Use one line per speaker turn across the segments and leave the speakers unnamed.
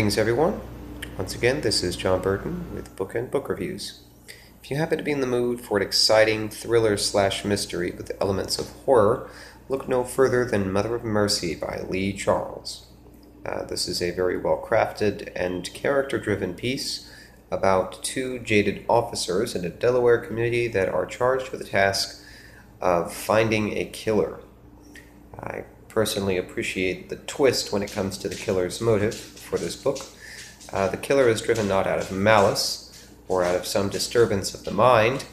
Greetings, everyone. Once again, this is John Burton with Book and Book Reviews. If you happen to be in the mood for an exciting thriller/mystery with elements of horror, look no further than Mother of Mercy by Lee Charles. This is a very well-crafted and character-driven piece about two jaded officers in a Delaware community that are charged with the task of finding a killer. I personally appreciate the twist when it comes to the killer's motive for this book. The killer is driven not out of malice or out of some disturbance of the mind,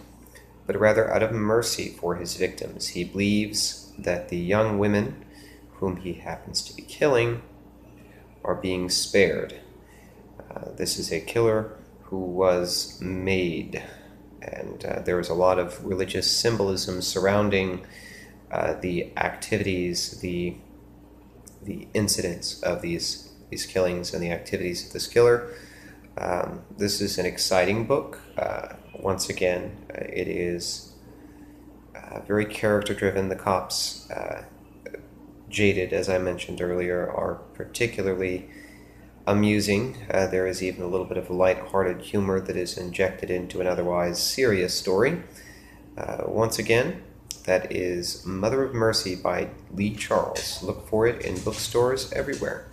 but rather out of mercy for his victims. He believes that the young women whom he happens to be killing are being spared. This is a killer who was made, and there is a lot of religious symbolism surrounding the activities, the incidents of these killings and the activities of this killer. This is an exciting book. Once again, it is very character-driven. The cops, jaded, as I mentioned earlier, are particularly amusing. There is even a little bit of light-hearted humor that is injected into an otherwise serious story. Once again, that is Mother of Mercy by Lee Charles. Look for it in bookstores everywhere.